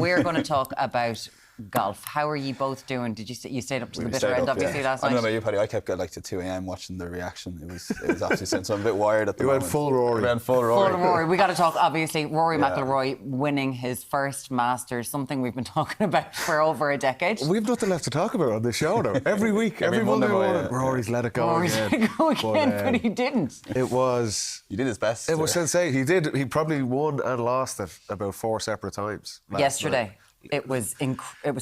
we're going to talk about golf. How are you both doing? Did you stayed up to the bitter end, obviously, last night? I don't know about you, Paddy. I kept going like to 2 a.m. watching the reaction. It was absolutely insane. So I'm a bit wired at the moment. You went full Rory. I went full Rory. Full Rory. We got to talk, obviously, Rory McIlroy winning his first Masters, something we've been talking about for over a decade. We've nothing left to talk about on this show, though. Every week, every Monday morning, Rory's let it go again. But he didn't. It was... He did his best. It was sensational. He did. He probably won and lost it about 4 separate times. Yesterday. It was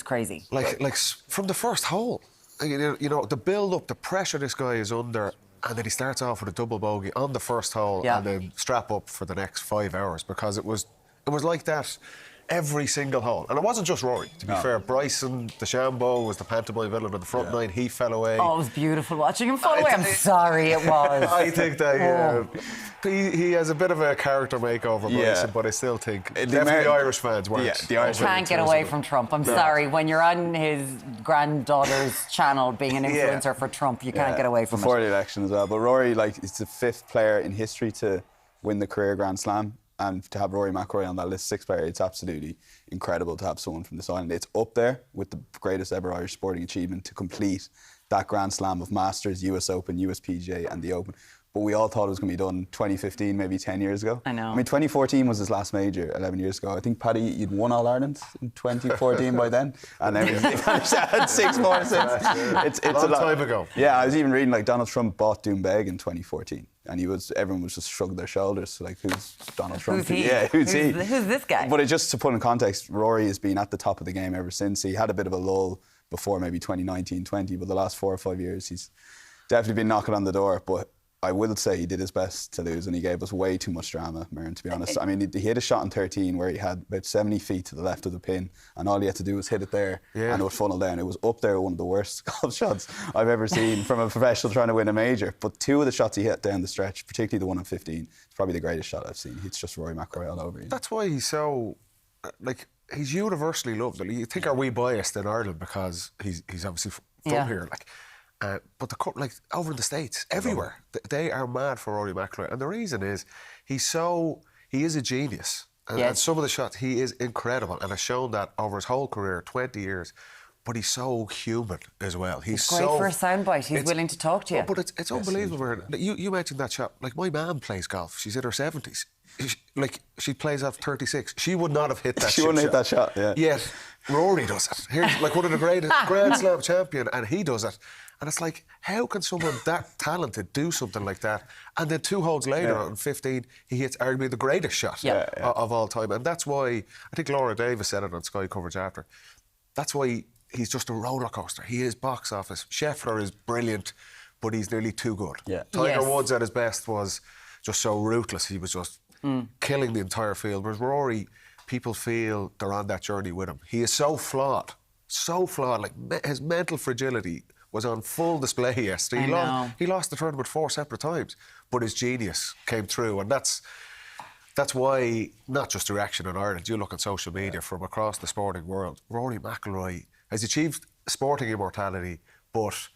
crazy. Like from the first hole, you know, the build-up, the pressure this guy is under, and then he starts off with a double bogey on the first hole and then strap up for the next 5 hours, because it was like that every single hole. And it wasn't just Rory, to be fair. Bryson DeChambeau was the pantomime villain on the front nine. He fell away. Oh, it was beautiful watching him fall away. I'm sorry, it was. I think that, he has a bit of a character makeover, Bryson, but I still think definitely Irish fans weren't. Yeah, the Irish can't get away from Trump. I'm sorry. When you're on his granddaughter's channel being an influencer for Trump, you can't get away from Before the election as well. But Rory, is the 5th player in history to win the career Grand Slam. And to have Rory McIlroy on that list, 6th player, it's absolutely incredible to have someone from this island. It's up there with the greatest ever Irish sporting achievement to complete that Grand Slam of Masters, US Open, USPGA and the Open. But we all thought it was going to be done 2015, maybe 10 years ago. I know. I mean, 2014 was his last major, 11 years ago. I think, Paddy, you'd won All-Ireland in 2014 by then. And then he had 6 more since. It's a long time ago. Yeah, I was even reading, Donald Trump bought Doonbeg in 2014. And everyone was just shrugged their shoulders, who's Donald Trump? Who's he? Yeah, who's he? Who's this guy? But just to put in context, Rory has been at the top of the game ever since. He had a bit of a lull before maybe 2019-20, but the last 4 or 5 years he's definitely been knocking on the door. But I will say he did his best to lose, and he gave us way too much drama, Maren, to be honest. I mean, he hit a shot in 13 where he had about 70 feet to the left of the pin, and all he had to do was hit it there, and it would funnel down. It was up there, one of the worst golf shots I've ever seen from a professional trying to win a major. But 2 of the shots he hit down the stretch, particularly the one on 15, it's probably the greatest shot I've seen. It's just Rory McIlroy all over. That's why he's so, he's universally loved. You think, are we biased in Ireland because he's obviously from here? But over in the States, everywhere, they are mad for Rory McIlroy. And the reason is, he is a genius. And some of the shots, he is incredible. And has shown that over his whole career, 20 years. But he's so human as well. He's great for a soundbite. He's willing to talk to you. But it's unbelievable. You mentioned that shot. My mum plays golf. She's in her 70s. She plays off 36. She would not have hit that shot. She wouldn't hit that shot, yeah. Yet, Rory does it. Here's one of the greatest Grand Slam champion, and he does it. And it's how can someone that talented do something like that? And then 2 holes later, on 15, he hits arguably the greatest shot of all time. And that's why, I think Laura Davis said it on Sky coverage after, that's why he's just a roller coaster. He is box office. Scheffler is brilliant, but he's nearly too good. Yeah. Tiger Woods at his best was just so ruthless. He was just killing the entire field. Whereas Rory, people feel they're on that journey with him. He is so flawed. His mental fragility was on full display yesterday. He lost the tournament 4 separate times, but his genius came through, and that's why, not just the reaction in Ireland, you look at social media from across the sporting world, Rory McIlroy has achieved sporting immortality, but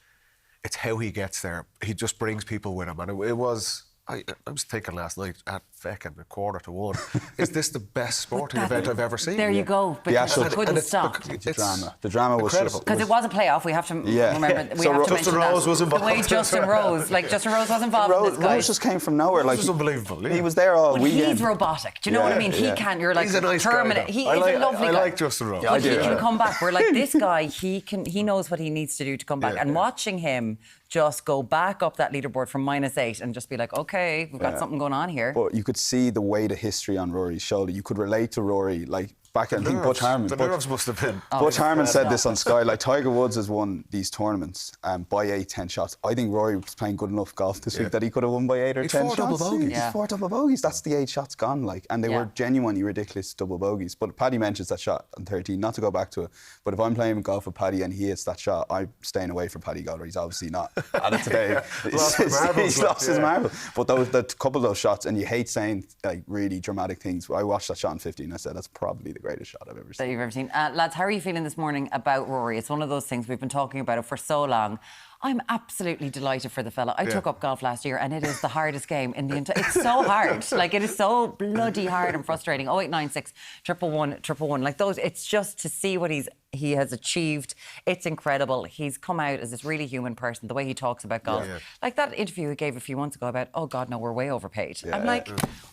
it's how he gets there. He just brings people with him, and it was... I was thinking last night at feckin' 1:45, is this the best sporting event I've ever seen? There you go. But you couldn't stop. The drama was incredible. Because it was a playoff, we have to remember. We have to Justin mention Rose was involved. The way Justin Rose was involved in this guy. Rose just came from nowhere. This was unbelievable. He was there all weekend. He's robotic. Do you know what I mean? He can't. You're he's a nice terminate. guy, He's a lovely guy. I like Justin Rose. But he can come back. We're this guy. He knows what he needs to do to come back. And watching him just go back up that leaderboard from -8 and just be like, okay, we've got something going on here. But you could see the weight of history on Rory's shoulder. You could relate to Rory, back in, I think Butch Harmon. The nerves must have been. Butch Harmon said this on Sky, Tiger Woods has won these tournaments by 8-10 shots. I think Rory was playing good enough golf this week that he could have won by 8 or 10 shots. 4 double bogeys. He's 4 double bogeys. That's the 8 shots gone, and they were genuinely ridiculous double bogeys. But Paddy mentions that shot on 13, not to go back to it, but if I'm playing golf with Paddy and he hits that shot, I'm staying away from Paddy Golder. He's obviously not at it today. He's lost his marble. But the couple of those shots, and you hate saying really dramatic things. I watched that shot on 15 and I said, that's probably the greatest shot I've ever seen. That you've ever seen. Lads, how are you feeling this morning about Rory? It's one of those things, we've been talking about it for so long. I'm absolutely delighted for the fella. I took up golf last year and it is the hardest game in the entire... It's so hard. Like, it is so bloody hard and frustrating. 0896 111 111. Like, those... It's just to see what he has achieved. It's incredible. He's come out as this really human person, the way he talks about golf. Like that interview he gave a few months ago about, oh God, no, we're way overpaid. I'm like,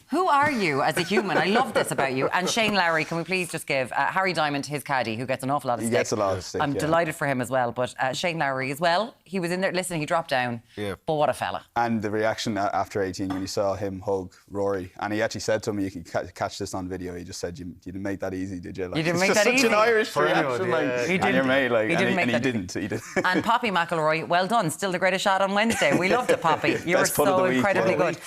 who are you as a human? I love this about you. And Shane Lowry, can we please just give Harry Diamond, his caddy, who gets an awful lot of stick. He gets a lot of stick, I'm delighted for him as well. But Shane Lowry as well, he was in there, listen, he dropped down. Yeah. But what a fella. And the reaction after 18 when you saw him hug Rory, and he actually said to me, you can catch this on video, he just said, you didn't make that easy, did you? Like, you didn't make that easy? It's such an Irish reaction. Like, he didn't. Mate, like, he didn't. And Paddy McIlroy, well done. Still the greatest shot on Wednesday. We loved it, Poppy. You were so incredibly good.